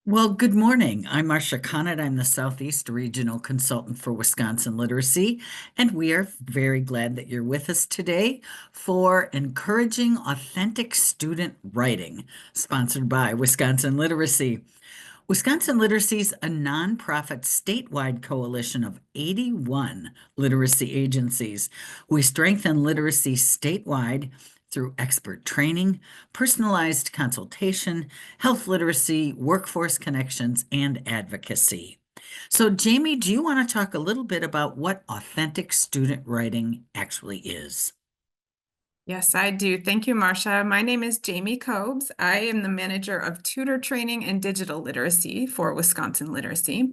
Well, good morning. I'm Marcia Conant. I'm the Southeast Regional Consultant for Wisconsin Literacy, and we are very glad that you're with us today for Encouraging Authentic Student Writing, sponsored by Wisconsin Literacy. Wisconsin Literacy is a nonprofit statewide coalition of 81 literacy agencies. We strengthen literacy statewide through expert training, personalized consultation, health literacy, workforce connections, and advocacy. So, Jamie, do you want to talk a little bit about what authentic student writing actually is? Yes, I do. Thank you, Marcia. My name is Jamie Cobes. I am the manager of tutor training and digital literacy for Wisconsin Literacy.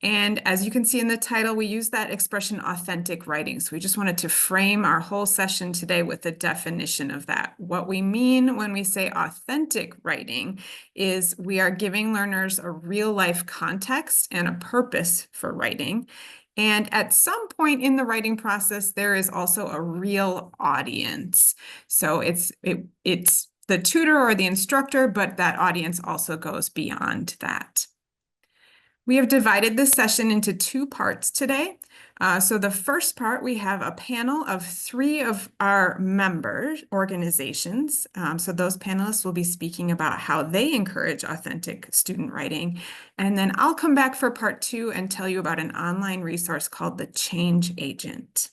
And as you can see in the title, we use that expression authentic writing. So we just wanted to frame our whole session today with the definition of that. What we mean when we say authentic writing is we are giving learners a real life context and a purpose for writing. And at some point in the writing process, there is also a real audience. So it's the tutor or the instructor, but that audience also goes beyond that. We have divided this session into two parts today. So the first part, we have a panel of 3 of our member organizations. So those panelists will be speaking about how they encourage authentic student writing. And then I'll come back for part 2 and tell you about an online resource called the Change Agent.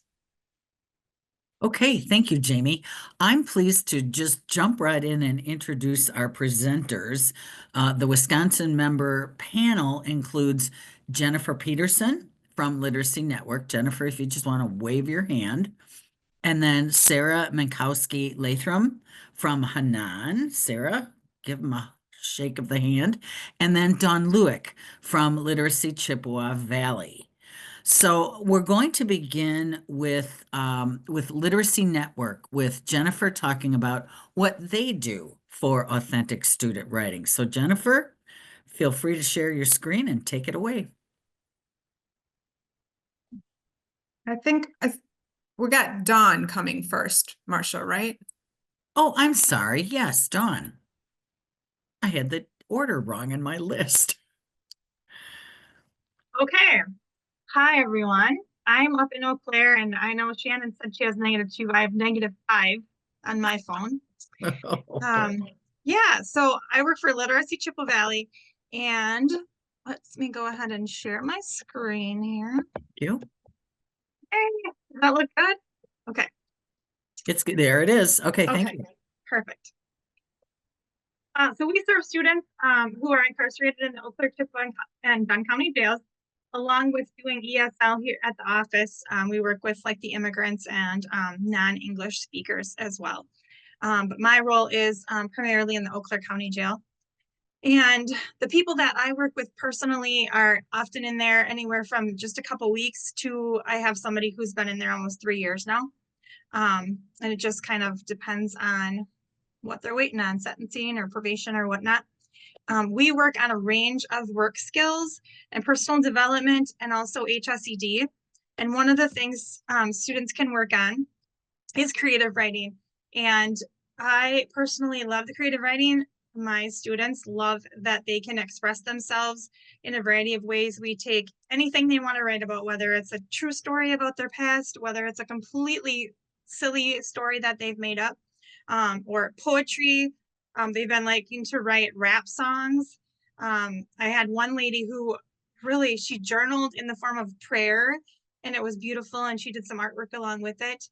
Okay, thank you, Jamie. I'm pleased to just jump right in and introduce our presenters. The Wisconsin member panel includes Jennifer Peterson from Literacy Network. Jennifer, if you just want to wave your hand. And then Sarah Minkowski Latham from Hanan. Sarah, give them a shake of the hand. And then Dawn Lewick from Literacy Chippewa Valley. So we're going to begin with Literacy Network, with Jennifer talking about what they do for authentic student writing. So Jennifer, feel free to share your screen and take it away. I think we got Dawn coming first, Marcia, right? Oh, I'm sorry. Yes, Dawn. I had the order wrong in my list. Okay. Hi, everyone. I'm up in Eau Claire, and I know Shannon said she has -2. I have -5 on my phone. Yeah, so I work for Literacy Chippewa Valley, and let me go ahead and share my screen here. Thank you. Hey, does that look good? Okay. It's good. There it is. Okay, thank Okay, you. perfect. So we serve students who are incarcerated in the Eau Claire, Chippewa, and Dunn County jails, along with doing ESL here at the office. We work with like the immigrants and non-English speakers as well. But my role is primarily in the Eau Claire County Jail. And the people that I work with personally are often in there anywhere from just a couple weeks to I have somebody who's been in there almost 3 years now. And it just kind of depends on what they're waiting on, sentencing or probation or whatnot. We work on a range of work skills and personal development and also HSED. And one of the things students can work on is creative writing. And I personally love the creative writing. My students love that they can express themselves in a variety of ways. We take anything they want to write about, whether it's a true story about their past, whether it's a completely silly story that they've made up, or poetry. They've been liking to write rap songs. I had one lady who really, she journaled in the form of prayer, and it was beautiful, and she did some artwork along with it.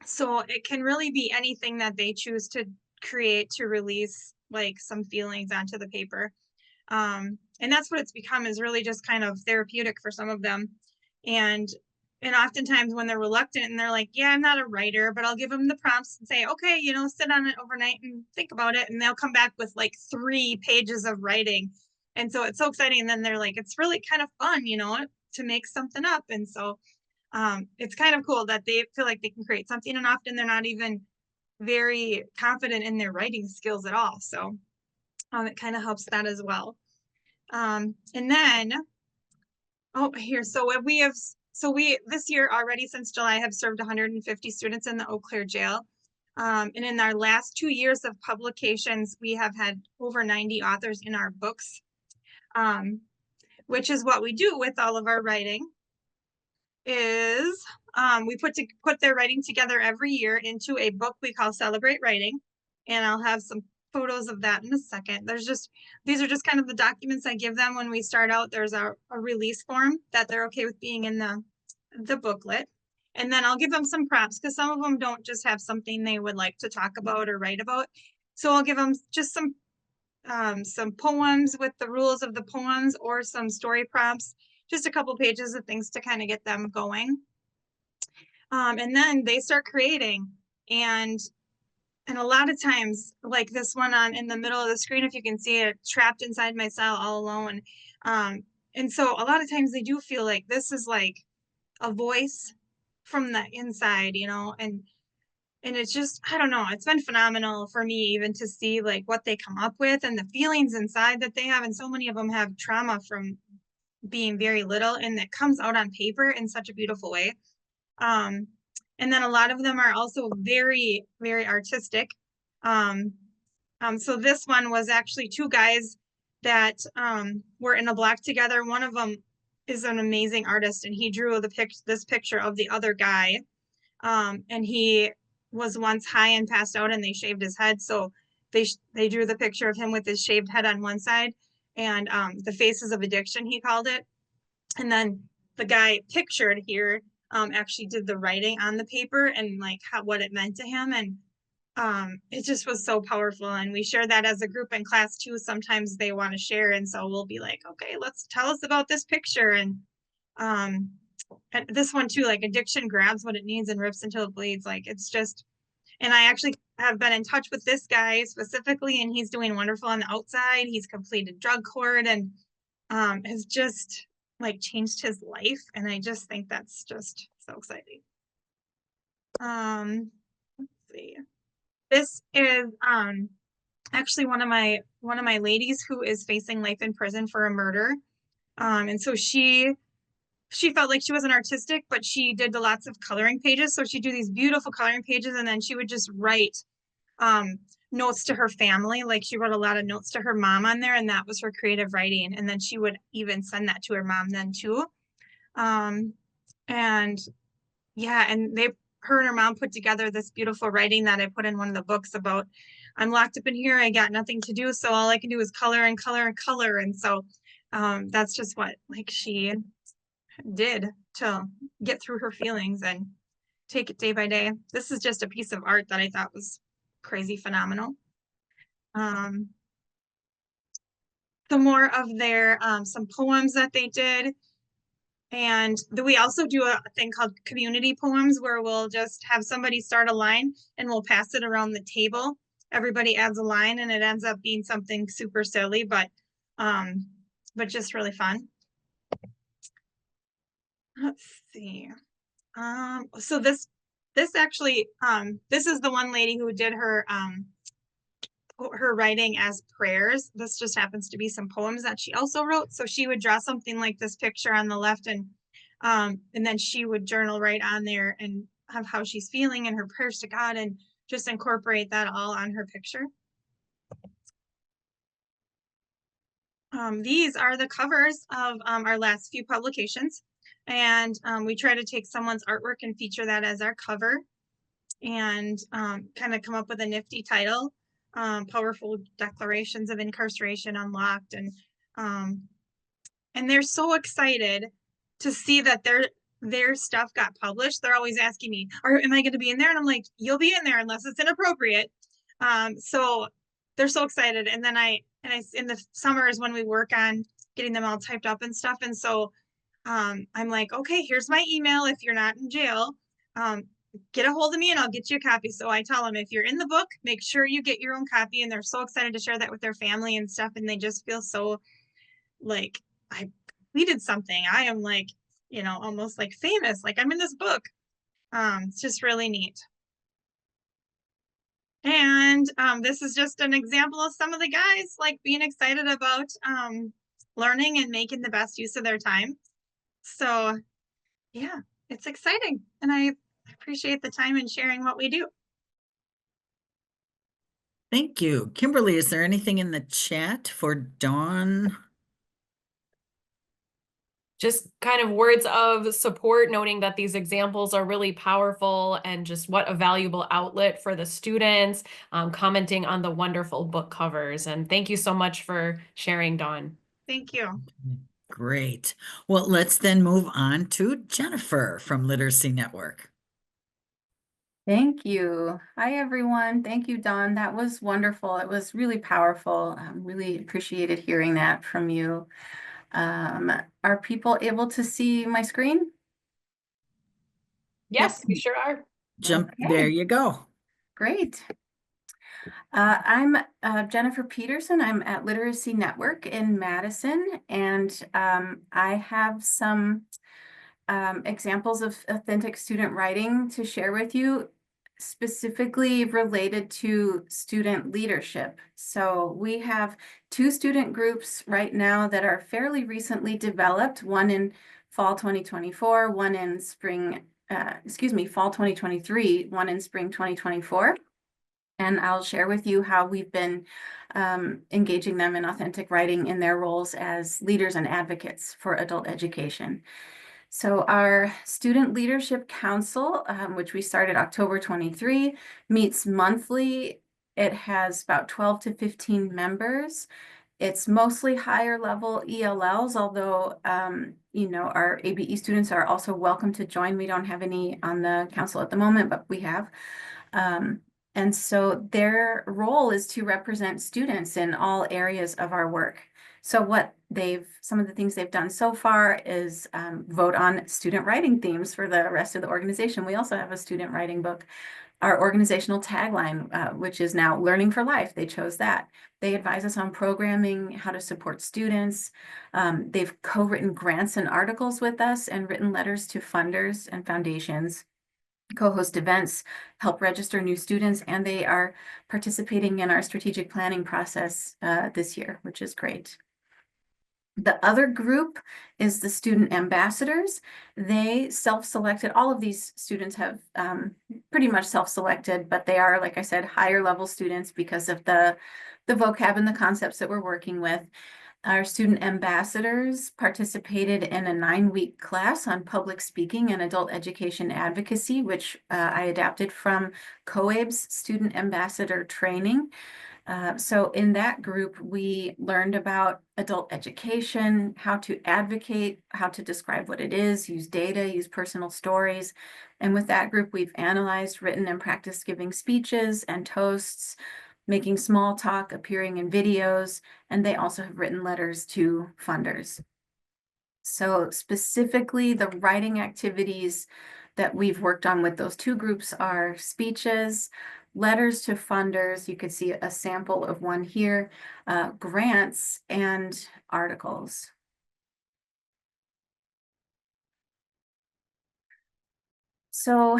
So it can really be anything that they choose to create to release like some feelings onto the paper. And that's what it's become, is really just kind of therapeutic for some of them. And oftentimes when they're reluctant and they're like, yeah, I'm not a writer, but I'll give them the prompts and say, okay, sit on it overnight and think about it. And they'll come back with like 3 pages of writing. And so it's so exciting. And then they're like, it's really kind of fun, to make something up. And so it's kind of cool that they feel like they can create something, and often they're not even very confident in their writing skills at all. So it kind of helps that as well. And then, here, so we this year already, since July, have served 150 students in the Eau Claire jail. And in our last 2 years of publications, we have had over 90 authors in our books, which is what we do with all of our writing. Is we put their writing together every year into a book we call Celebrate Writing, and I'll have some photos of that in a second. These are just kind of the documents I give them when we start out. There's a release form that they're okay with being in the booklet. And then I'll give them some prompts because some of them don't just have something they would like to talk about or write about. So I'll give them just some poems with the rules of the poems or some story prompts, just a couple pages of things to kind of get them going. And then they start creating, and a lot of times, like this one in the middle of the screen, if you can see it, trapped inside my cell all alone. And so a lot of times they do feel like this is like a voice from the inside, you know, and it's just, I don't know, it's been phenomenal for me even to see like what they come up with and the feelings inside that they have. And so many of them have trauma from being very little, and that comes out on paper in such a beautiful way. And then a lot of them are also very, very artistic. So this one was actually two guys that were in a block together. One of them is an amazing artist, and he drew this picture of the other guy. And he was once high and passed out, and they shaved his head. So they drew the picture of him with his shaved head on one side, and the faces of addiction, he called it. And then the guy pictured here actually did the writing on the paper and like what it meant to him. And it just was so powerful. And we share that as a group in class too. Sometimes they want to share. And so we'll be like, okay, let's tell us about this picture. And this one too, like addiction grabs what it needs and rips until it bleeds. Like it's just, and I actually have been in touch with this guy specifically, and he's doing wonderful on the outside. He's completed drug court and has just like changed his life. And I just think that's just so exciting. Let's see. This is actually one of my ladies who is facing life in prison for a murder. And so she felt like she wasn't artistic, but she did lots of coloring pages. So she'd do these beautiful coloring pages, and then she would just write notes to her family. Like she wrote a lot of notes to her mom on there, and that was her creative writing. And then she would even send that to her mom then too. And yeah, and her and her mom put together this beautiful writing that I put in one of the books about, I'm locked up in here, I got nothing to do, so all I can do is color and color and color. And so that's just what like she did to get through her feelings and take it day by day. This is just a piece of art that I thought was crazy phenomenal. Some more of their some poems that they did. And we also do a thing called community poems, where we'll just have somebody start a line and we'll pass it around the table. Everybody adds a line, and it ends up being something super silly, but just really fun. Let's see. So this actually, this is the one lady who did her writing as prayers. This just happens to be some poems that she also wrote. So she would draw something like this picture on the left, and then she would journal right on there and have how she's feeling and her prayers to God, and just incorporate that all on her picture. These are the covers of our last few publications, and we try to take someone's artwork and feature that as our cover, and kind of come up with a nifty title. Powerful Declarations of Incarceration Unlocked. And they're so excited to see that their stuff got published. They're always asking me, am I going to be in there? And I'm like, you'll be in there unless it's inappropriate. So they're so excited. And then in the summers when we work on getting them all typed up and stuff. And so I'm like, okay, here's my email. If you're not in jail, get a hold of me and I'll get you a copy. So I tell them, if you're in the book, make sure you get your own copy. And they're so excited to share that with their family and stuff. And they just feel so like, I completed something. I am like, you know, almost like famous, like I'm in this book. It's just really neat. And this is just an example of some of the guys like being excited about learning and making the best use of their time. So yeah, it's exciting. And I appreciate the time and sharing what we do. Thank you. Kimberly, is there anything in the chat for Dawn? Just kind of words of support, noting that these examples are really powerful and just what a valuable outlet for the students, commenting on the wonderful book covers. And thank you so much for sharing, Dawn. Thank you. Great. Well, let's then move on to Jennifer from Literacy Network. Thank you. Hi, everyone. Thank you, Dawn. That was wonderful. It was really powerful. Really appreciated hearing that from you. Are people able to see my screen? Yes, we sure are. Jump, Okay. there you go. Great. I'm Jennifer Peterson. I'm at Literacy Network in Madison, and I have some examples of authentic student writing to share with you, specifically related to student leadership. So we have 2 student groups right now that are fairly recently developed, one in fall 2024, one in fall 2023, one in spring 2024. And I'll share with you how we've been engaging them in authentic writing in their roles as leaders and advocates for adult education. So our Student Leadership Council, which we started October 23, meets monthly. It has about 12 to 15 members. It's mostly higher level ELLs, although our ABE students are also welcome to join. We don't have any on the council at the moment, but we have. And so their role is to represent students in all areas of our work. So some of the things they've done so far is vote on student writing themes for the rest of the organization. We also have a student writing book. Our organizational tagline, which is now Learning for Life, they chose that. They advise us on programming, how to support students. They've co-written grants and articles with us and written letters to funders and foundations, co-host events, help register new students, and they are participating in our strategic planning process this year, which is great. The other group is the student ambassadors. They self-selected. All of these students have pretty much self-selected, but they are, like I said, higher level students because of the vocab and the concepts that we're working with. Our student ambassadors participated in a 9-week class on public speaking and adult education advocacy, which I adapted from COABE's student ambassador training. So in that group, we learned about adult education, how to advocate, how to describe what it is, use data, use personal stories. And with that group, we've analyzed, written, and practiced giving speeches and toasts, making small talk, appearing in videos, and they also have written letters to funders. So specifically, the writing activities that we've worked on with those 2 groups are speeches, letters to funders. You could see a sample of one here, grants, and articles. So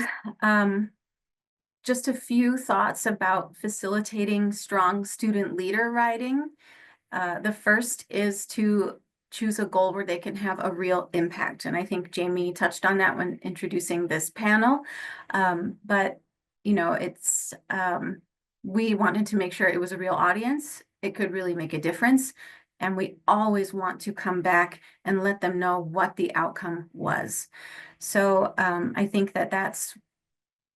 just a few thoughts about facilitating strong student leader writing. The first is to choose a goal where they can have a real impact. And I think Jamie touched on that when introducing this panel. But we wanted to make sure it was a real audience. It could really make a difference. And we always want to come back and let them know what the outcome was. So I think that that's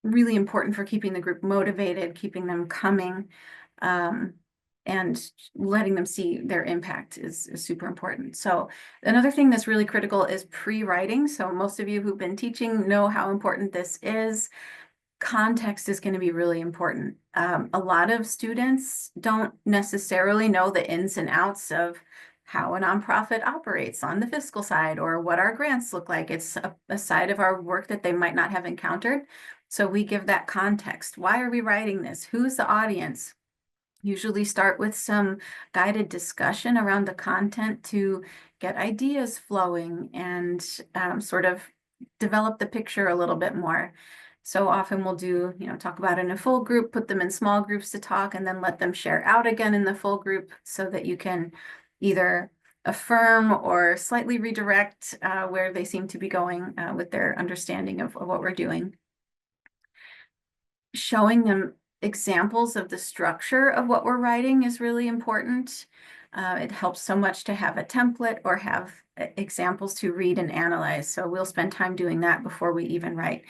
really important for keeping the group motivated, keeping them coming, and letting them see their impact is super important. So another thing that's really critical is pre-writing. So most of you who've been teaching know how important this is. Context is going to be really important. A lot of students don't necessarily know the ins and outs of how a nonprofit operates on the fiscal side or what our grants look like. It's a side of our work that they might not have encountered. So we give that context. Why are we writing this? Who's the audience? Usually start with some guided discussion around the content to get ideas flowing and sort of develop the picture a little bit more. So often we'll do, talk about it in a full group, put them in small groups to talk, and then let them share out again in the full group so that you can either affirm or slightly redirect where they seem to be going with their understanding of what we're doing. Showing them examples of the structure of what we're writing is really important. It helps so much to have a template or have examples to read and analyze. So we'll spend time doing that before we even write.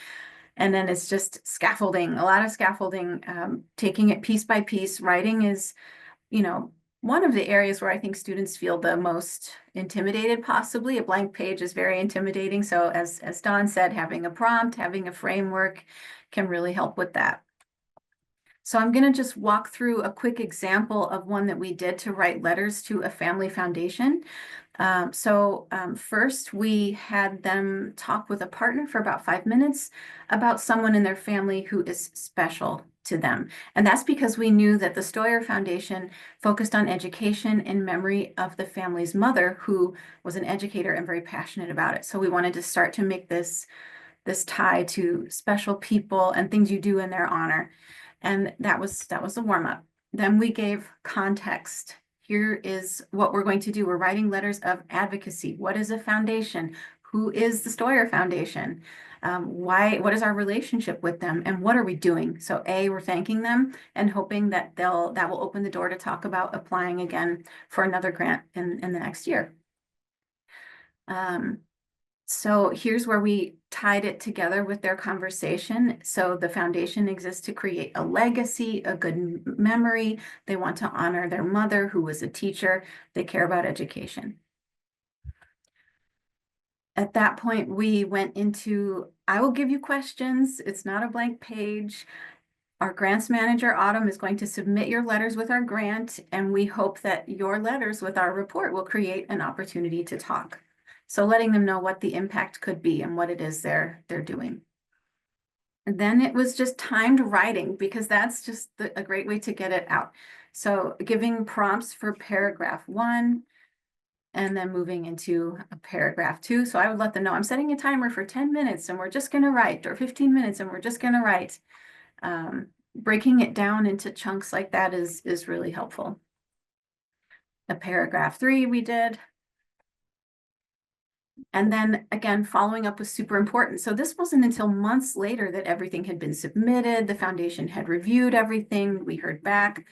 And then it's just scaffolding, a lot of scaffolding, taking it piece by piece. Writing is, you know, one of the areas where I think students feel the most intimidated, possibly. A blank page is very intimidating. So as Dawn said, having a prompt, having a framework can really help with that. So I'm going to just walk through a quick example of one that we did to write letters to a family foundation. First, we had them talk with a partner for about 5 minutes about someone in their family who is special to them. And that's because we knew that the Stoyer Foundation focused on education in memory of the family's mother, who was an educator and very passionate about it. So we wanted to start to make this tie to special people and things you do in their honor. And that was a warm-up. Then we gave context. Here is what we're going to do. We're writing letters of advocacy. What is a foundation? Who is the Stoyer Foundation? What is our relationship with them? And what are we doing? So we're thanking them and hoping that that will open the door to talk about applying again for another grant in the next year. So here's where we tied it together with their conversation. So the foundation exists to create a legacy, a good memory. They want to honor their mother, who was a teacher. They care about education. At that point, we went into, I will give you questions. It's not a blank page. Our grants manager, Autumn, is going to submit your letters with our grant, and we hope that your letters with our report will create an opportunity to talk. So letting them know what the impact could be and what it is they're doing. And then it was just timed writing, because that's just a great way to get it out. So giving prompts for paragraph 1 and then moving into a paragraph 2. So I would let them know I'm setting a timer for 10 minutes and we're just going to write, or 15 minutes and we're just going to write. Breaking it down into chunks like that is really helpful. A paragraph 3 we did. And then again, following up was super important. So this wasn't until months later that everything had been submitted. The foundation had reviewed everything. We heard back.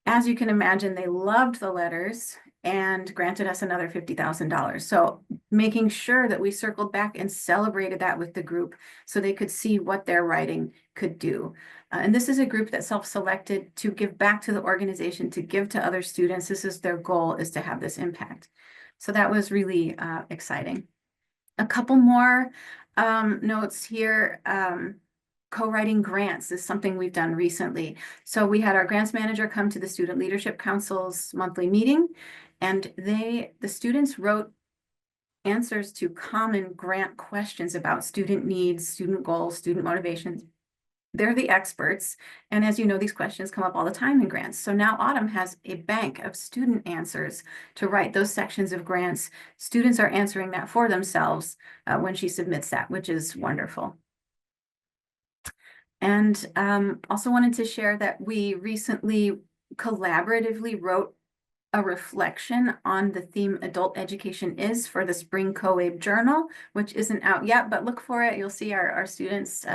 As you can imagine, they loved the letters and granted us another $50,000. So making sure that we circled back and celebrated that with the group so they could see what their writing could do. And this is a group that self-selected to give back to the organization, to give to other students. This is their goal, is to have this impact. So that was really exciting. A couple more notes here. Co-writing grants is something we've done recently. So we had our grants manager come to the Student Leadership Council's monthly meeting, and the students wrote answers to common grant questions about student needs, student goals, student motivations. They're the experts. And as you know, these questions come up all the time in grants. So now Autumn has a bank of student answers to write those sections of grants. Students are answering that for themselves when she submits that, which is wonderful. And also wanted to share that we recently collaboratively wrote a reflection on the theme Adult Education Is for the Spring COABE Journal, which isn't out yet, but look for it. You'll see our students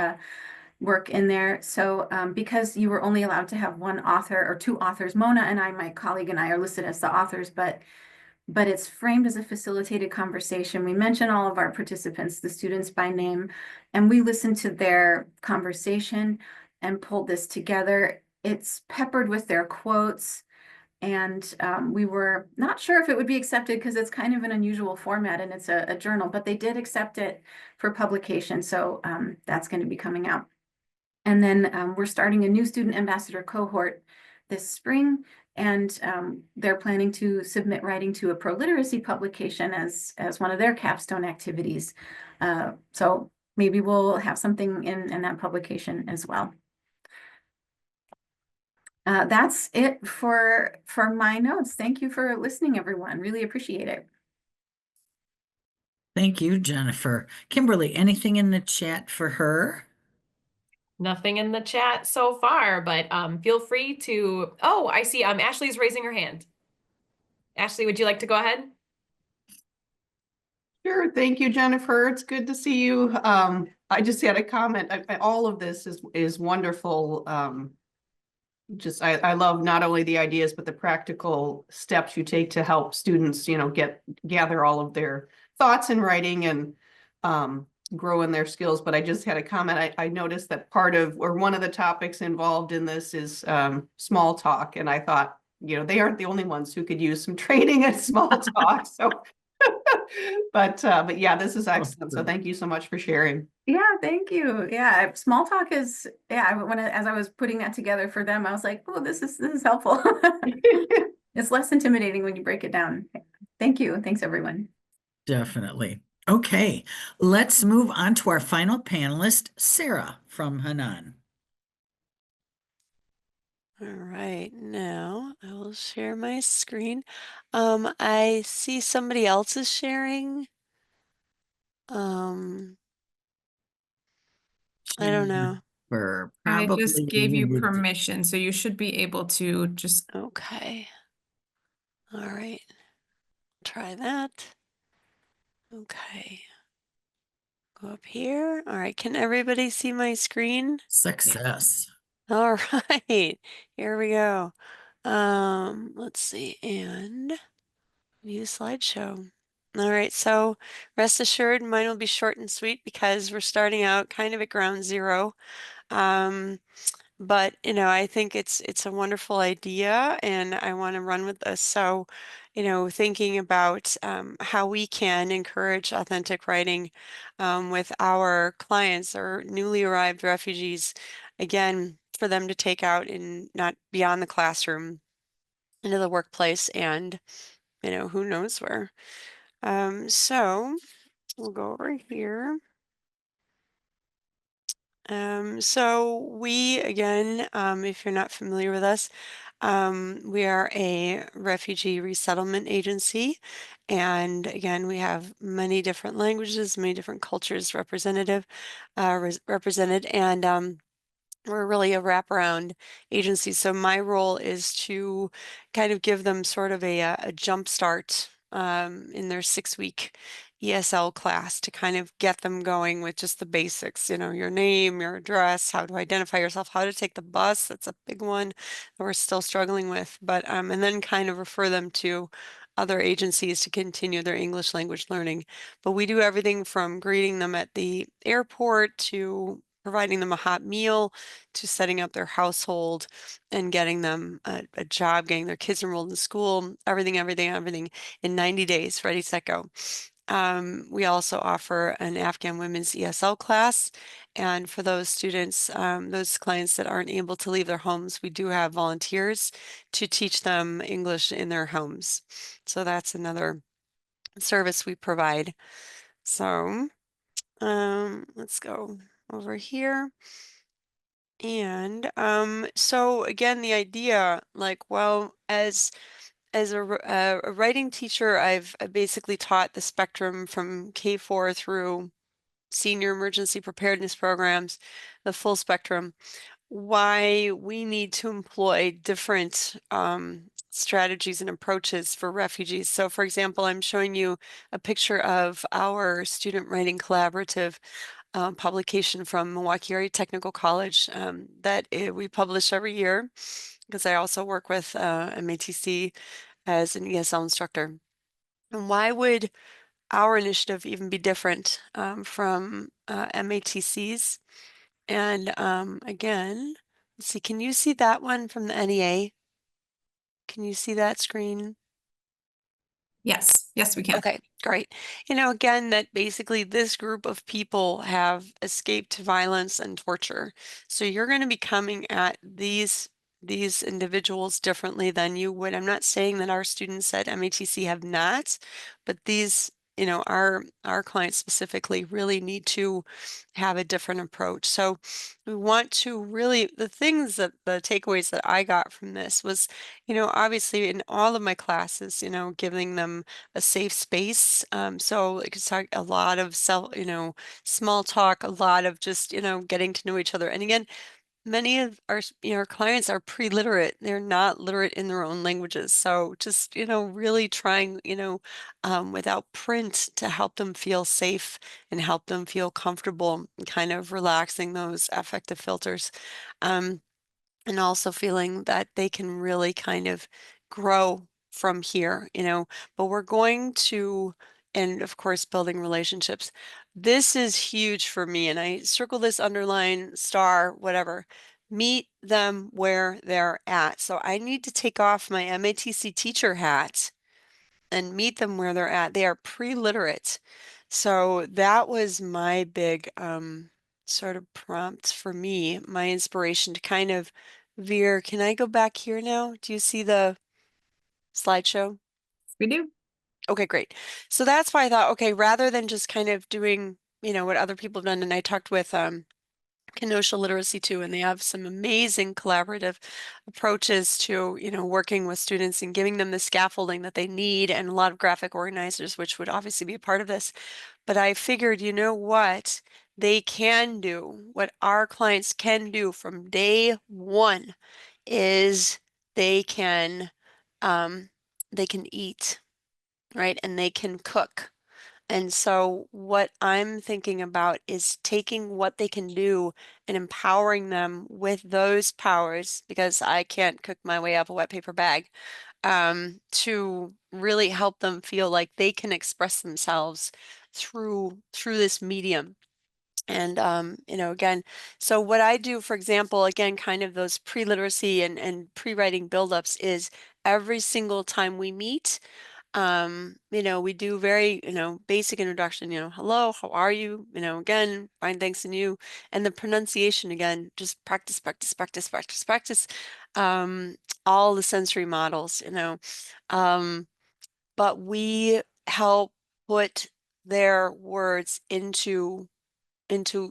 work in there. So because you were only allowed to have one author or two authors, Mona and I, my colleague and I, are listed as the authors, but it's framed as a facilitated conversation. We mention all of our participants, the students by name, and we listen to their conversation and pulled this together. It's peppered with their quotes, and we were not sure if it would be accepted because it's kind of an unusual format and it's a journal, but they did accept it for publication. So that's going to be coming out. And then we're starting a new student ambassador cohort this spring, and they're planning to submit writing to a pro-literacy publication as one of their capstone activities. So maybe we'll have something in that publication as well. That's it for my notes. Thank you for listening, everyone. Really appreciate it. Thank you, Jennifer. Kimberly, anything in the chat for her? Nothing in the chat so far, but feel free to, oh, I see, Ashley's raising her hand. Ashley, would you like to go ahead? Sure. Thank you, Jennifer. It's good to see you. I just had a comment. All of this is wonderful just, I love not only the ideas, but the practical steps you take to help students, gather all of their thoughts in writing and grow in their skills. But I just had a comment. I noticed that one of the topics involved in this is small talk. And I thought, they aren't the only ones who could use some training in small talk. So, but yeah, this is excellent. So good. thank you so much for sharing. Yeah, thank you. Yeah, small talk is, as I was putting that together for them, I was like, oh, this is helpful. It's less intimidating when you break it down. Thank you. Thanks, everyone. Definitely. Okay, let's move on to our final panelist, Sarah from Hanan. All right, now I will share my screen. I see somebody else is sharing. I don't know. Jennifer, I probably just gave you needed- permission, so you should be able to just, Okay. All right. Try that. Okay. Go up here. All right. Can everybody see my screen? Success. All right. Here we go. Let's see. And view slideshow. All right. So rest assured, mine will be short and sweet because we're starting out kind of at ground zero. But I think it's a wonderful idea, and I want to run with this. So, thinking about how we can encourage authentic writing with our clients or newly arrived refugees, again, for them to take out in not beyond the classroom into the workplace and who knows where. So we'll go over here. So we, again, if you're not familiar with us, we are a refugee resettlement agency. And again, we have many different languages, many different cultures represented. And we're really a wraparound agency. So my role is to kind of give them sort of a jump start in their 6-week ESL class to kind of get them going with just the basics, your name, your address, how to identify yourself, how to take the bus. That's a big one that we're still struggling with. But and then kind of refer them to other agencies to continue their English language learning. But we do everything from greeting them at the airport to providing them a hot meal to setting up their household and getting them a job, getting their kids enrolled in school, everything in 90 days, ready, set, go. We also offer an Afghan women's ESL class. And for those students, those clients that aren't able to leave their homes, we do have volunteers to teach them English in their homes. So that's another service we provide. So let's go over here. And so again, the idea, like, well, as a writing teacher, I've basically taught the spectrum from K4 through senior emergency preparedness programs, the full spectrum. Why we need to employ different strategies and approaches for refugees. So, for example, I'm showing you a picture of our student writing collaborative publication from Milwaukee Area Technical College that we publish every year because I also work with MATC as an ESL instructor. And why would our initiative even be different from MATC's? And again, let's see, can you see that one from the NEA? Can you see that screen? yes, we can. Okay, great. Again, that basically this group of people have escaped violence and torture. So you're going to be coming at these individuals differently than you would. I'm not saying that our students at MATC have not, but these, our clients specifically really need to have a different approach. So we want to really, the takeaways that I got from this was, obviously in all of my classes, giving them a safe space. So like it's a lot of small talk, a lot of just, getting to know each other. And again, many of our clients are pre-literate. They're not literate in their own languages. So just, really trying, without print to help them feel safe and help them feel comfortable and kind of relaxing those affective filters. and also feeling that they can really kind of grow from here, but we're going to, and of course, building relationships. This is huge for me, and I circle this, underline, star, whatever. Meet them where they're at. So I need to take off my MATC teacher hat and meet them where they're at. They are pre-literate. So that was my big sort of prompt for me, my inspiration to kind of veer. Can I go back here now? Do you see the slideshow? We do. Okay, great. So that's why I thought, okay, rather than just kind of doing, what other people have done, and I talked with Kenosha Literacy too, and they have some amazing collaborative approaches to, working with students and giving them the scaffolding that they need, and a lot of graphic organizers, which would obviously be a part of this. But I figured, you know what they can do, what our clients can do from day one is they can um, eat, right? And they can cook. And so what I'm thinking about is taking what they can do and empowering them with those powers, because I can't cook my way out of a wet paper bag, to really help them feel like they can express themselves through this medium. And again, so what I do, for example, again, kind of those pre-literacy and pre-writing buildups is every single time we meet, we do very, basic introduction, hello, how are you? Again, fine, thanks, and you. And the pronunciation, again, just practice, practice, practice, practice, practice, um, all the sensory models, but we help put their words into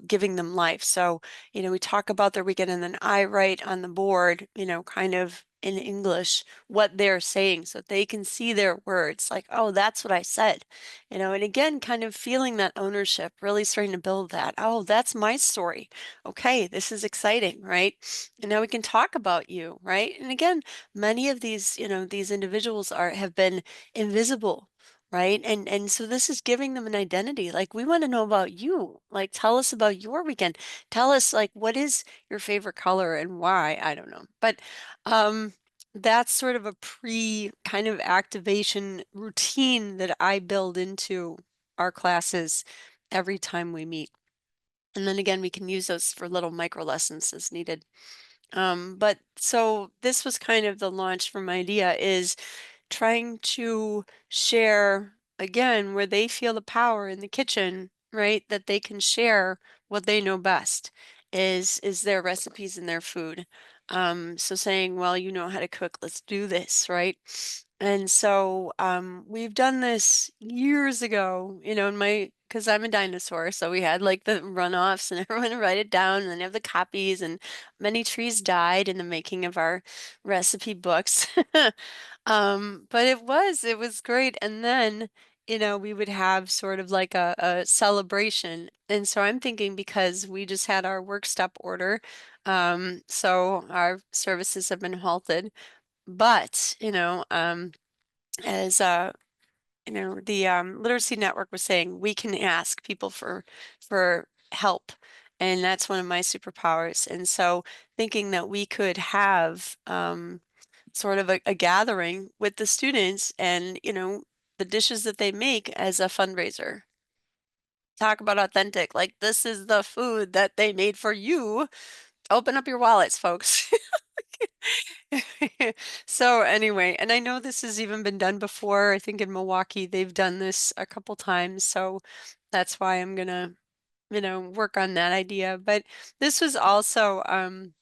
giving them life. So, we talk about their weekend, and then I write on the board, kind of in English what they're saying so they can see their words like, oh, that's what I said, and again, kind of feeling that ownership, really starting to build that. Oh, that's my story. Okay, this is exciting, right? And now we can talk about you, right? And again, many of these, these individuals have been invisible, right? And so this is giving them an identity. Like, we want to know about you. Like, tell us about your weekend. Tell us, like, what is your favorite color and why? I don't know. But that's sort of a pre kind of activation routine that I build into our classes every time we meet. And then again, we can use those for little micro lessons as needed. But so this was kind of the launch from idea, is trying to share again where they feel the power in the kitchen, right? That they can share what they know best is their recipes and their food. So saying, well, you know how to cook, let's do this, right? And so we've done this years ago, in because I'm a dinosaur, so we had like the runoffs and everyone to write it down, and then you have the copies, and many trees died in the making of our recipe books. But it was great. And then, we would have sort of like a celebration. And so I'm thinking, because we just had our work stop order, so our services have been halted. But, as the Literacy Network was saying, we can ask people for help. And that's one of my superpowers. And so thinking that we could have sort of a gathering with the students, and the dishes that they make as a fundraiser. Talk about authentic, like, this is the food that they made for you. Open up your wallets, folks. So anyway, and I know this has even been done before. I think in Milwaukee they've done this a couple times, so that's why I'm gonna work on that idea. But this was also an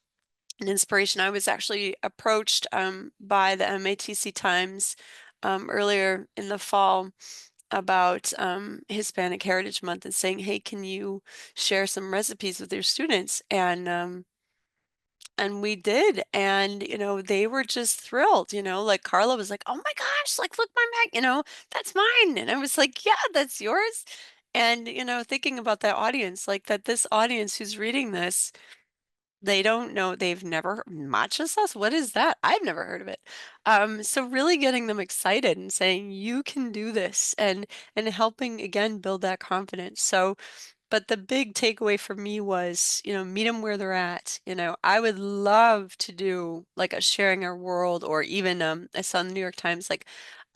inspiration. I was actually approached by the MATC Times earlier in the fall about Hispanic Heritage Month, and saying, hey, can you share some recipes with your students? And we did, and they were just thrilled. Like, Carla was like, oh my gosh, like, look, my bag, that's mine. And I was like, yeah, that's yours. And thinking about that audience, like, that this audience who's reading this, they don't know, they've never matcha sauce. What is that? I've never heard of it. So really getting them excited and saying, you can do this, and helping again build that confidence. So But the big takeaway for me was, meet them where they're at. I would love to do like a sharing our world, or even I saw in the New York Times like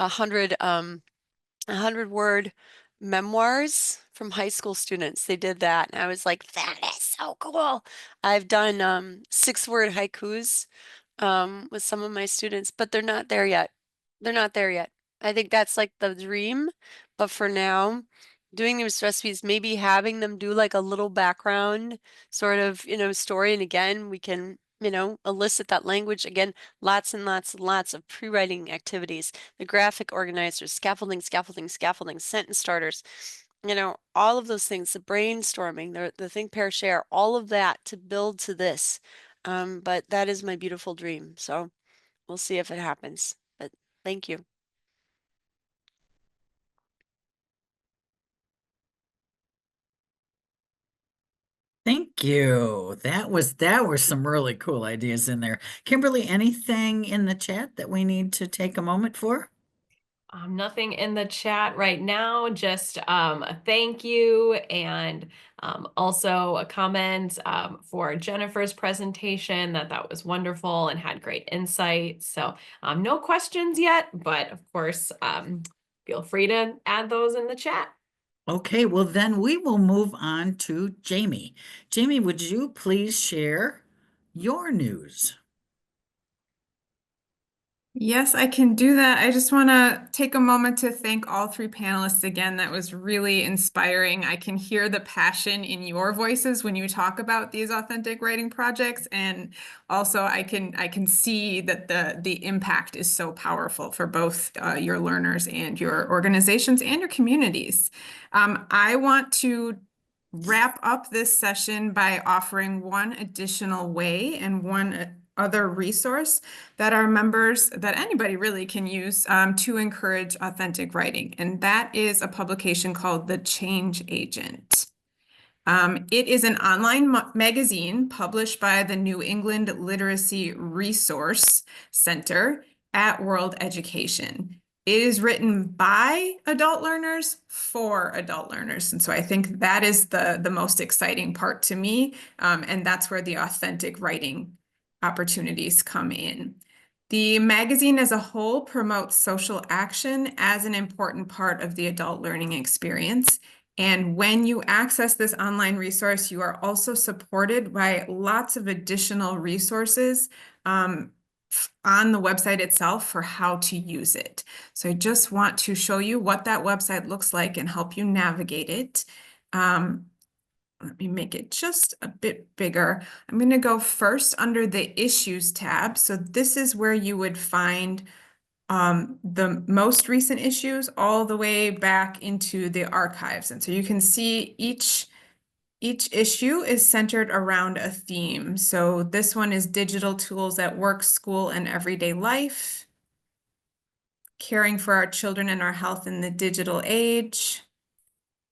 100-word memoirs from high school students. They did that, and I was like, that is so cool. I've done 6-word haikus with some of my students, but they're not there yet. They're not there yet. I think that's like the dream, but for now, doing these recipes, maybe having them do like a little background sort of, story. And again, we can, elicit that language. Again, lots and lots and lots of pre-writing activities, the graphic organizers, scaffolding, sentence starters, all of those things, the brainstorming, the think, pair, share, all of that to build to this. But that is my beautiful dream. So we'll see if it happens. But thank you. Thank you. That were some really cool ideas in there. Kimberly, anything in the chat that we need to take a moment for? Nothing in the chat right now, just a thank you, and also a comment for Jennifer's presentation, that was wonderful and had great insight. So no questions yet, but of course, feel free to add those in the chat. Okay, well then we will move on to Jamie. Jamie, would you please share your news? Yes, I can do that. I just want to take a moment to thank all 3 panelists again. That was really inspiring. I can hear the passion in your voices when you talk about these authentic writing projects, and also I can see that the impact is so powerful for both your learners and your organizations and your communities. I want to wrap up this session by offering one additional way and one other resource that our members, that anybody really can use to encourage authentic writing. And that is a publication called The Change Agent. It is an online magazine published by the New England Literacy Resource Center at World Education. It is written by adult learners for adult learners. And so I think that is the most exciting part to me. And that's where the authentic writing opportunities come in. The magazine as a whole promotes social action as an important part of the adult learning experience. And when you access this online resource, you are also supported by lots of additional resources on the website itself for how to use it. So I just want to show you what that website looks like and help you navigate it. Let me make it just a bit bigger. I'm going to go first under the Issues tab. So this is where you would find the most recent issues all the way back into the archives. And so you can see each issue is centered around a theme. So this one is digital tools at work, school, and everyday life. Caring for our children and our health in the digital age.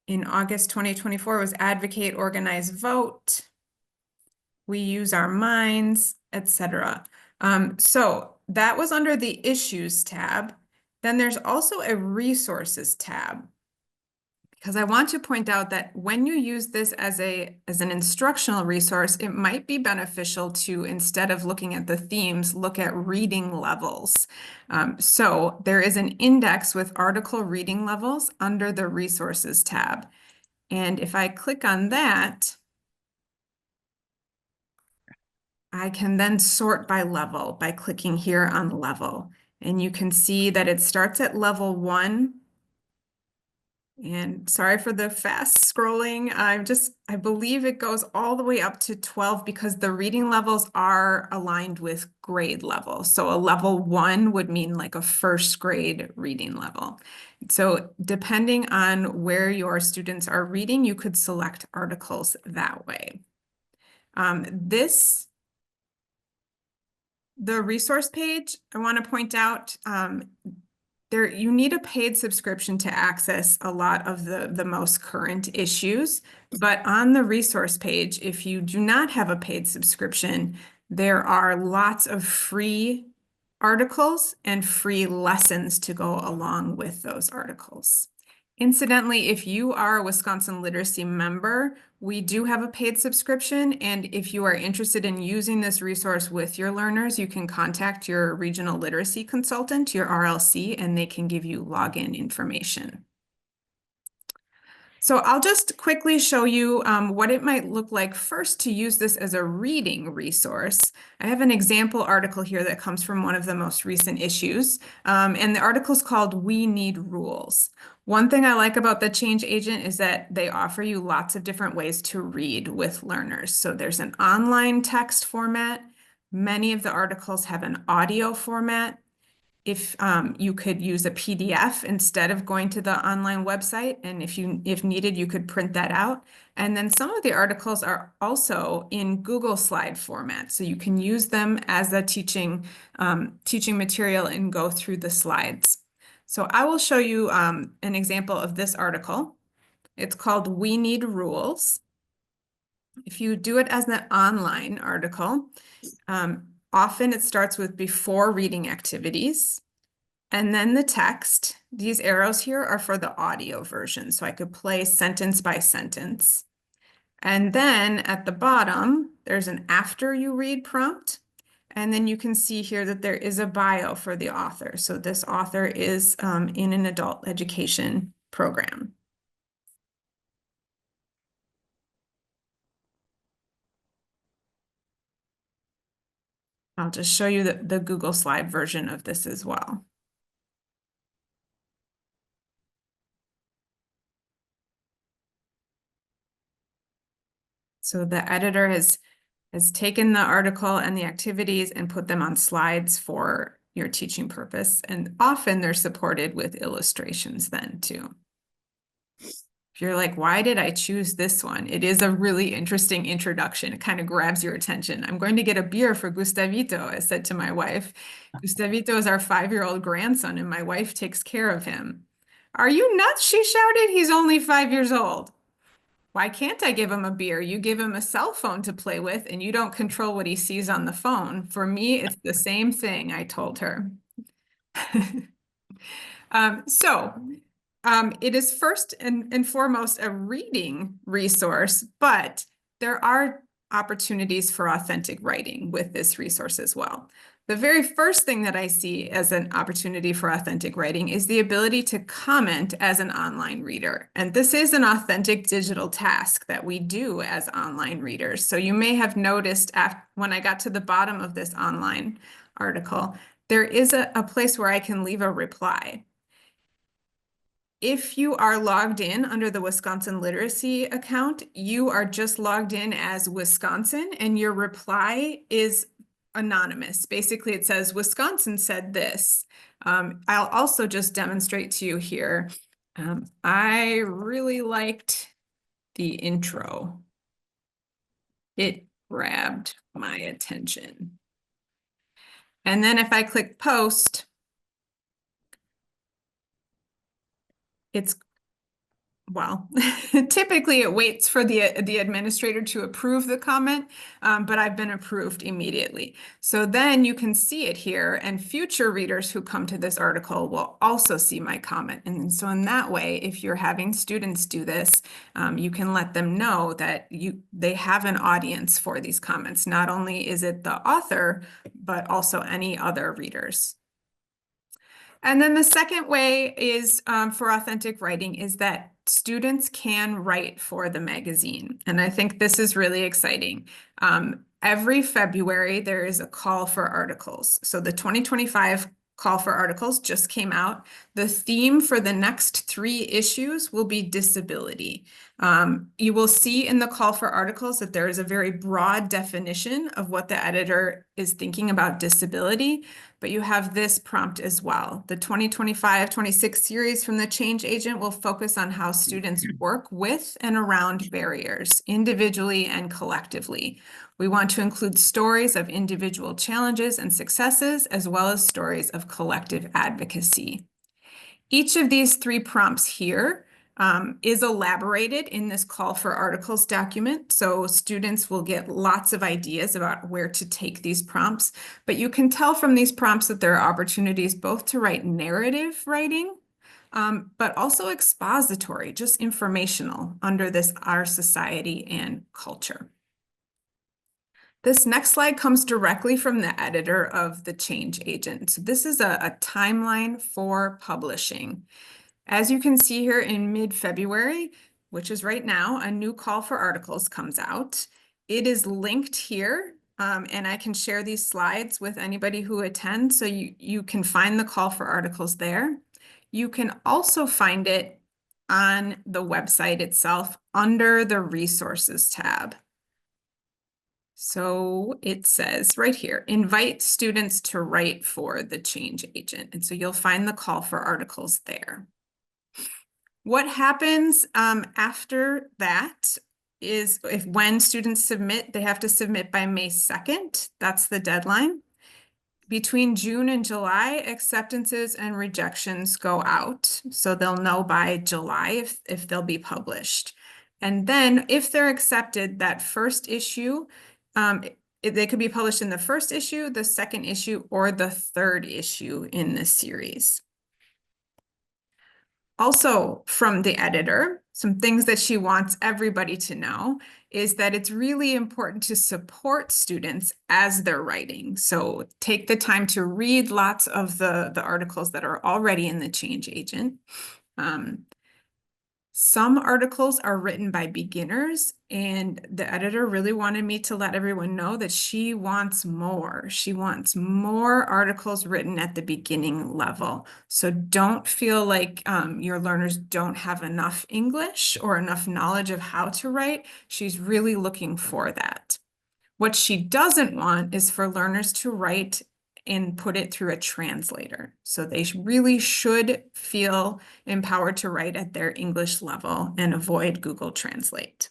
In August 2024 was advocate, organize, vote. We use our minds, etc. So that was under the Issues tab. Then there's also a Resources tab, because I want to point out that when you use this as an instructional resource, it might be beneficial to, instead of looking at the themes, look at reading levels. So there is an index with article reading levels under the Resources tab. And if I click on that, I can then sort by level by clicking here on level. And you can see that it starts at level 1. And sorry for the fast scrolling. I believe it goes all the way up to 12 because the reading levels are aligned with grade level. So a level 1 would mean like a first grade reading level. So depending on where your students are reading, you could select articles that way. The resource page, I want to point out, you need a paid subscription to access a lot of the most current issues. But on the resource page, if you do not have a paid subscription, there are lots of free articles and free lessons to go along with those articles. Incidentally, if you are a Wisconsin Literacy member, we do have a paid subscription. And if you are interested in using this resource with your learners, you can contact your regional literacy consultant, your RLC, and they can give you login information. So I'll just quickly show you what it might look like first to use this as a reading resource. I have an example article here that comes from one of the most recent issues, and the article is called "We Need Rules." One thing I like about the Change Agent is that they offer you lots of different ways to read with learners. So there's an online text format. Many of the articles have an audio format. If you could use a PDF instead of going to the online website, and if needed, you could print that out. And then some of the articles are also in Google Slide format, so you can use them as a teaching material and go through the slides. So I will show you an example of this article. It's called "We Need Rules." If you do it as an online article, often it starts with before reading activities, and then the text. These arrows here are for the audio version, so I could play sentence by sentence. And then at the bottom, there's an after you read prompt. And then you can see here that there is a bio for the author. So this author is in an adult education program. I'll just show you the Google Slide version of this as well. So the editor has taken the article and the activities and put them on slides for your teaching purpose. And often they're supported with illustrations then too. If you're like, why did I choose this one? It is a really interesting introduction. It kind of grabs your attention. I'm going to get a beer for Gustavito, I said to my wife. Gustavito is our 5-year-old grandson, and my wife takes care of him. Are you nuts? She shouted. He's only 5 years old. Why can't I give him a beer? You give him a cell phone to play with, and you don't control what he sees on the phone. For me, it's the same thing, I told her. It is first and foremost a reading resource, but there are opportunities for authentic writing with this resource as well. The very first thing that I see as an opportunity for authentic writing is the ability to comment as an online reader. And this is an authentic digital task that we do as online readers. So you may have noticed when I got to the bottom of this online article, there is a place where I can leave a reply. If you are logged in under the Wisconsin Literacy account, you are just logged in as Wisconsin, and your reply is anonymous. Basically, it says, Wisconsin said this. I'll also just demonstrate to you here. I really liked the intro. It grabbed my attention. And then if I click post, well, typically it waits for the administrator to approve the comment, but I've been approved immediately. So then you can see it here, and future readers who come to this article will also see my comment. And so in that way, if you're having students do this, you can let them know that they have an audience for these comments. Not only is it the author, but also any other readers. And then the second way is for authentic writing is that students can write for the magazine. And I think this is really exciting. Every February, there is a call for articles. So the 2025 call for articles just came out. The theme for the next 3 issues will be disability. You will see in the call for articles that there is a very broad definition of what the editor is thinking about disability, but you have this prompt as well. The 2025-26 series from the Change Agent will focus on how students work with and around barriers, individually and collectively. We want to include stories of individual challenges and successes, as well as stories of collective advocacy. Each of these 3 prompts here is elaborated in this call for articles document. So students will get lots of ideas about where to take these prompts, but you can tell from these prompts that there are opportunities both to write narrative writing, but also expository, just informational under this Our Society and Culture. This next slide comes directly from the editor of the Change Agent. So this is a timeline for publishing. As you can see here in mid-February, which is right now, a new call for articles comes out. It is linked here, and I can share these slides with anybody who attends, so you can find the call for articles there. You can also find it on the website itself under the Resources tab. So it says right here, invite students to write for the Change Agent. And so you'll find the call for articles there. What happens after that is when students submit, they have to submit by May 2nd. That's the deadline. Between June and July, acceptances and rejections go out. So they'll know by July if they'll be published. And then if they're accepted, that first issue, they could be published in the first issue, the second issue, or the third issue in the series. Also from the editor, some things that she wants everybody to know is that it's really important to support students as they're writing. So take the time to read lots of the articles that are already in the Change Agent. Some articles are written by beginners, and the editor really wanted me to let everyone know that she wants more. She wants more articles written at the beginning level. So don't feel like your learners don't have enough English or enough knowledge of how to write. She's really looking for that. What she doesn't want is for learners to write and put it through a translator. So they really should feel empowered to write at their English level and avoid Google Translate.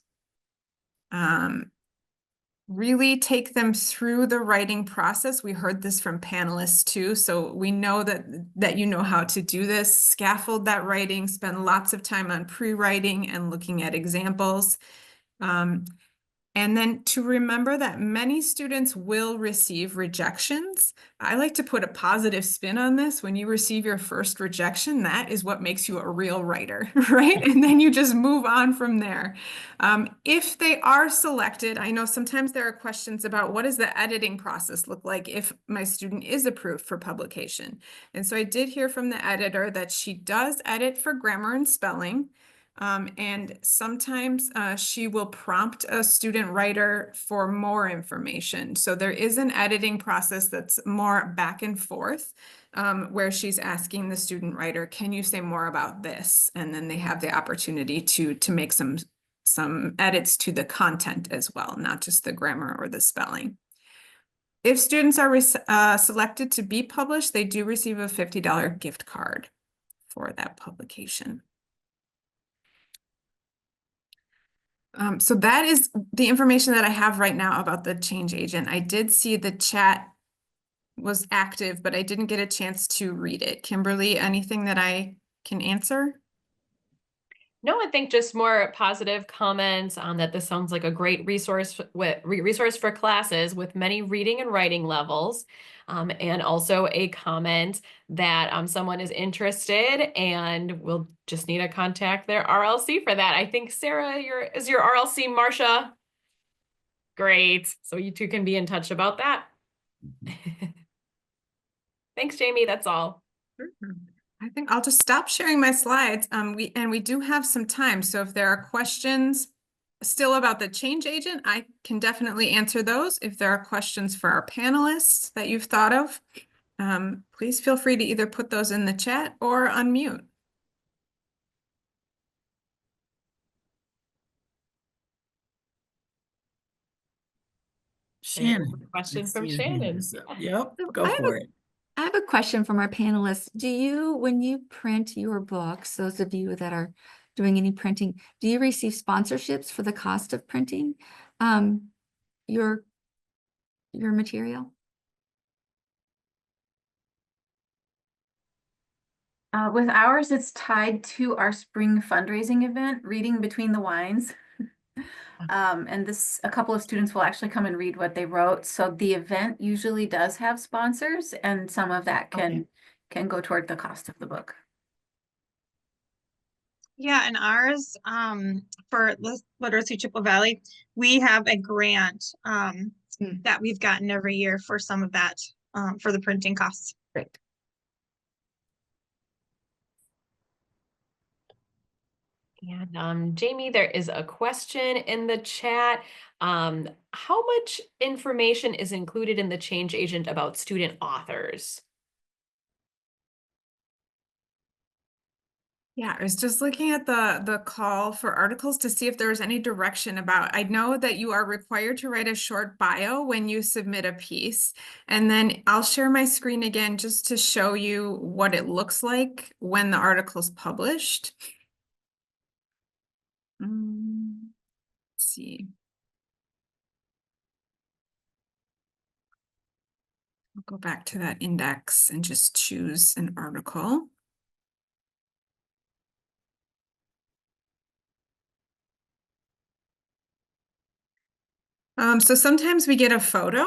Really take them through the writing process. We heard this from panelists too, so we know that you know how to do this. Scaffold that writing, spend lots of time on pre-writing and looking at examples. And then to remember that many students will receive rejections. I like to put a positive spin on this. When you receive your first rejection, that is what makes you a real writer, right? And then you just move on from there. If they are selected, I know sometimes there are questions about what does the editing process look like if my student is approved for publication. And so I did hear from the editor that she does edit for grammar and spelling. And sometimes she will prompt a student writer for more information. So there is an editing process that's more back and forth, where she's asking the student writer, can you say more about this? And then they have the opportunity to make some edits to the content as well, not just the grammar or the spelling. If students are selected to be published, they do receive a $50 gift card for that publication. So that is the information that I have right now about the Change Agent. I did see the chat was active, but I didn't get a chance to read it. Kimberly, anything that I can answer? No, I think just more positive comments on that this sounds like a great resource for classes with many reading and writing levels. And also a comment that someone is interested and will just need to contact their RLC for that. I think Sarah, is your RLC Marcia? Great. So you two can be in touch about that. Thanks, Jamie. That's all. I think I'll just stop sharing my slides. We do have some time. So if there are questions still about the Change Agent, I can definitely answer those. If there are questions for our panelists that you've thought of, please feel free to either put those in the chat or unmute. Shannon. Question I from see your hand Shannon. is up. Yep, So go I have for it. I have a question from our panelists. When you print your books, those of you that are doing any printing, do you receive sponsorships for the cost of printing your material? With ours, it's tied to our spring fundraising event, Reading Between the Wines. And a couple of students will actually come and read what they wrote. So the event usually does have sponsors, and some of that can go toward the cost of the book. Yeah, and ours, for Literacy Chippewa Valley, we have a grant, that we've gotten every year for some of that, for the printing costs. Great. And Jamie, there is a question in the chat. How much information is included in the change agent about student authors? Yeah, I was just looking at the call for articles to see if there was any direction about, I know that you are required to write a short bio when you submit a piece. And then I'll share my screen again just to show you what it looks like when the article's published. Let's see. I'll go back to that index and just choose an article. So sometimes we get a photo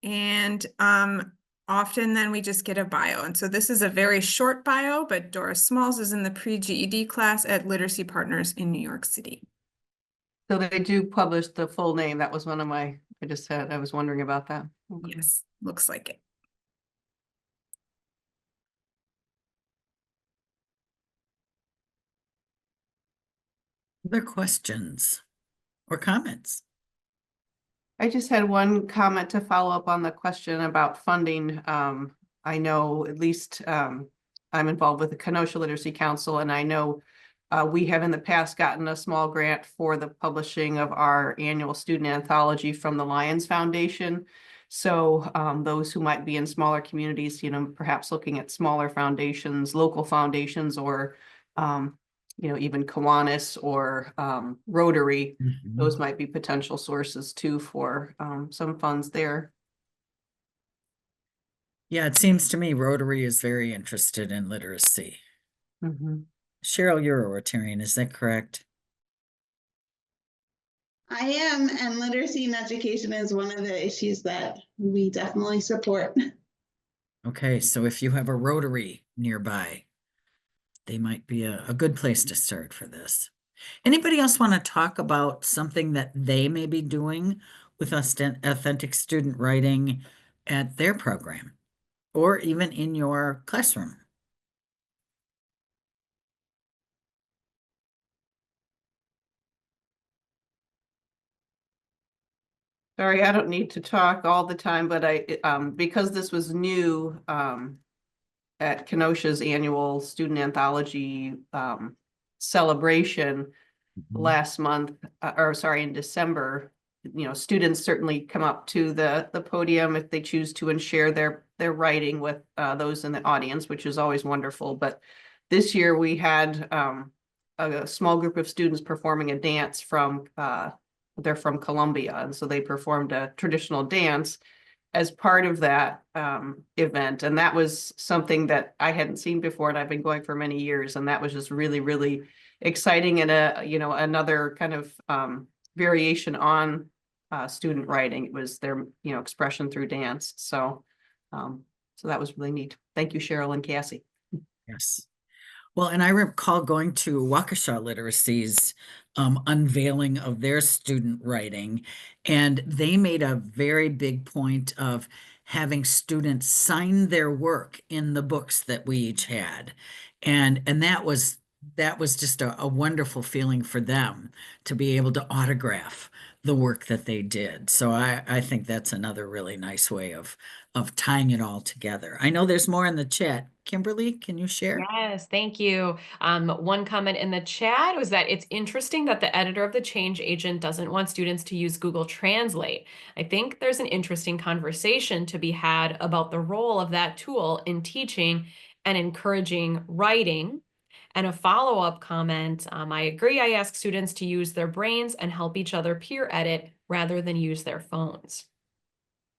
and often then we just get a bio. And so this is a very short bio, but Doris Smalls is in the pre-GED class at Literacy Partners in New York City. So they do publish the full name. That was one of my, I was wondering about that. Okay. Yes, looks like it. Other questions or comments? I just had one comment to follow up on the question about funding. I know at least I'm involved with the Kenosha Literacy Council, and I know we have in the past gotten a small grant for the publishing of our annual student anthology from the Lions Foundation. So those who might be in smaller communities, you know, perhaps looking at smaller foundations, local foundations, or you know, even Kiwanis or Rotary, those might be potential sources too for some funds there. Yeah, it seems to me Rotary is very interested in literacy. Cheryl, you're a Rotarian, is that correct? I am, and literacy and education is one of the issues that we definitely support. Okay, so if you have a Rotary nearby, they might be a good place to start for this. Anybody else want to talk about something that they may be doing with authentic student writing at their program or even in your classroom? Sorry, I don't need to talk all the time, but because this was new at Kenosha's annual student anthology celebration last month, in December, you know, students certainly come up to the podium if they choose to and share their writing with those in the audience, which is always wonderful. But this year we had a small group of students performing a dance from they're from Columbia, and so they performed a traditional dance as part of that event. And that was something that I hadn't seen before, and I've been going for many years. And that was just really, really exciting, and you know, another kind of variation on student writing. It was their, you know, expression through dance. So so that was really neat. Thank you, Cheryl and Cassie. Yes. Well, and I recall going to Waukesha Literacy's unveiling of their student writing, and they made a very big point of having students sign their work in the books that we each had. And that was just a wonderful feeling for them to be able to autograph the work that they did. So I think that's another really nice way of tying it all together. I know there's more in the chat. Kimberly, can you share? Yes, thank you. One comment in the chat was that it's interesting that the editor of the change agent doesn't want students to use Google Translate. I think there's an interesting conversation to be had about the role of that tool in teaching and encouraging writing. And a follow-up comment, I agree, I ask students to use their brains and help each other peer edit rather than use their phones.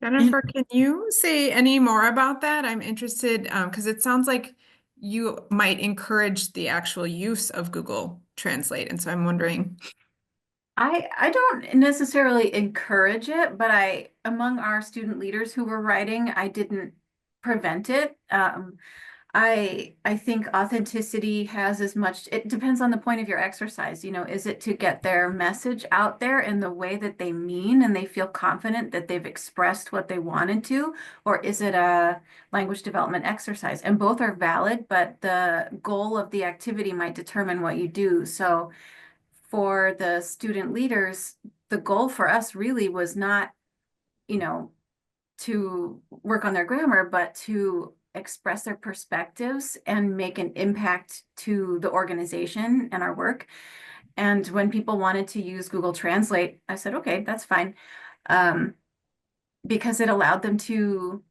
Jennifer, can you say any more about that? I'm interested because it sounds like you might encourage the actual use of Google Translate. And so I'm wondering. I don't necessarily encourage it, but among our student leaders who were writing, I didn't prevent it. I think authenticity has as much, it depends on the point of your exercise. You know, is it to get their message out there in the way that they mean and they feel confident that they've expressed what they wanted to, or is it a language development exercise? And both are valid, but the goal of the activity might determine what you do. So for the student leaders, the goal for us really was not, you know, to work on their grammar, but to express their perspectives and make an impact to the organization and our work. And when people wanted to use Google Translate, I said, okay, that's fine. Because it allowed them to,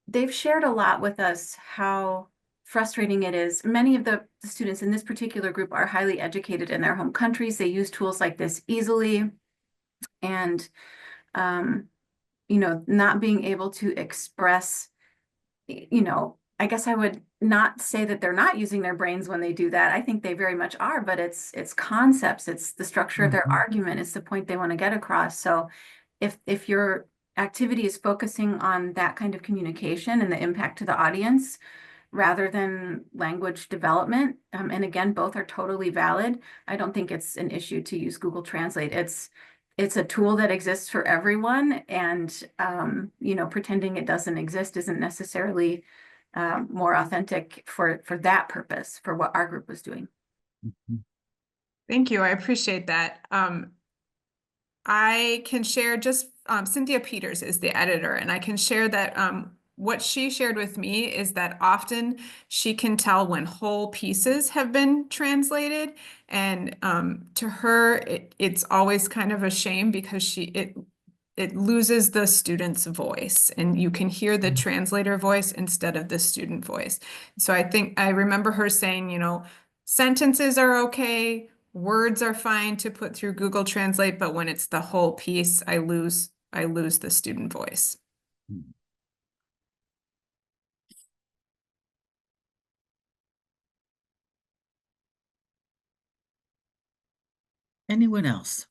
they've shared a lot with us how frustrating it is. Many of the students in this particular group are highly educated in their home countries. They use tools like this easily. And, you know, not being able to express, you know, I guess I would not say that they're not using their brains when they do that. I think they very much are, but it's concepts, it's the structure of their argument, it's the point they want to get across. So if your activity is focusing on that kind of communication and the impact to the audience rather than language development, and again, both are totally valid, I don't think it's an issue to use Google Translate. It's a tool that exists for everyone, and you know, pretending it doesn't exist isn't necessarily more authentic for that purpose, for what our group was doing. Thank you. I appreciate that. I can share just Cynthia Peters is the editor, and I can share that what she shared with me is that often she can tell when whole pieces have been translated, and to her it's always kind of a shame because it loses the student's voice, and you can hear the translator voice instead of the student voice. So I remember her saying, you know, sentences are okay, words are fine to put through Google Translate, but when it's the whole piece, I lose the student voice. Anyone else?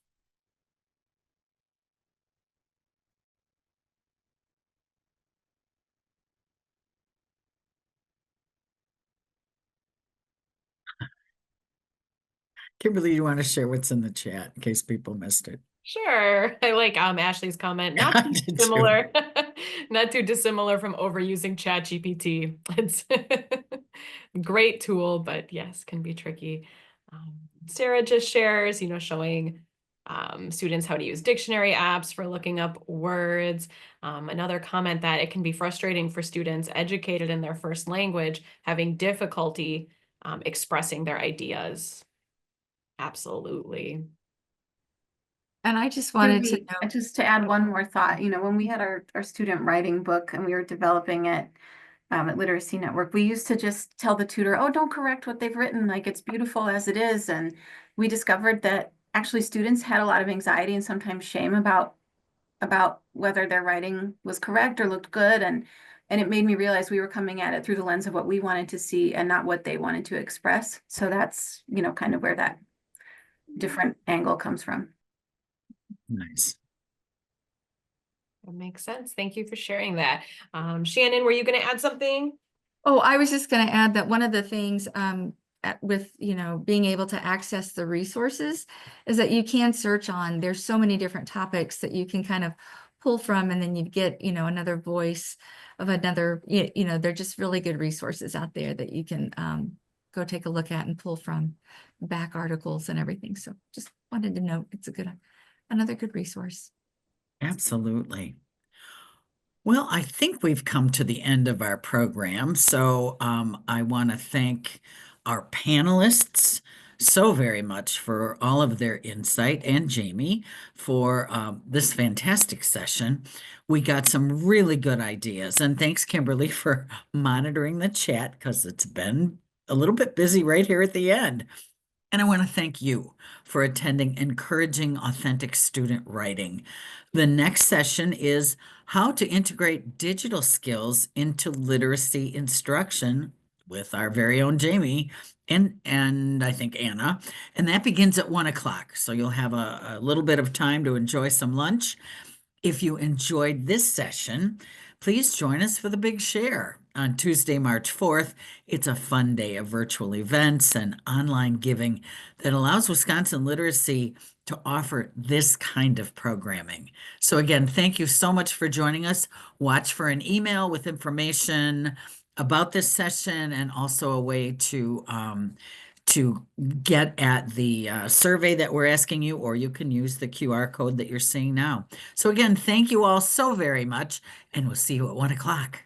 Kimberly, you want to share what's in the chat in case people missed it? Sure. I like Ashley's comment. Not I too did too. dissimilar. Not too dissimilar from overusing ChatGPT. It's a great tool, but yes, can be tricky. Sarah just shares, you know, showing students how to use dictionary apps for looking up words. Another comment that it can be frustrating for students educated in their first language, having difficulty expressing their ideas. Absolutely. And I just wanted to Maybe, know, just to add one more thought, you know, when we had our student writing book and we were developing it at Literacy Network, we used to just tell the tutor, oh, don't correct what they've written, like it's beautiful as it is. And we discovered that actually students had a lot of anxiety and sometimes shame about whether their writing was correct or looked good. And it made me realize we were coming at it through the lens of what we wanted to see and not what they wanted to express. So that's, you know, kind of where that different angle comes from. Nice. That makes sense. Thank you for sharing that. Shannon, were you going to add something? oh, I was just going to add that one of the things with, you know, being able to access the resources is that you can search on, there's so many different topics that you can kind of pull from, and then you get, you know, another voice of another, you know, they're just really good resources out there that you can go take a look at and pull from back articles and everything. So just wanted to note it's another good resource. Absolutely. Well, I think we've come to the end of our program. So I want to thank our panelists so very much for all of their insight, and Jamie for this fantastic session. We got some really good ideas, and thanks, Kimberly, for monitoring the chat because it's been a little bit busy right here at the end. And I want to thank you for attending Encouraging Authentic Student Writing. The next session is how to integrate digital skills into literacy instruction with our very own Jamie and I think Anna. And that begins at 1 o'clock. So you'll have a little bit of time to enjoy some lunch. If you enjoyed this session, please join us for the big share. on Tuesday, March 4th. It's a fun day of virtual events and online giving that allows Wisconsin Literacy to offer this kind of programming. So again, thank you so much for joining us. Watch for an email with information about this session and also a way to get at the survey that we're asking you, or you can use the QR code that you're seeing now. So again, thank you all so very much, and we'll see you at 1 o'clock.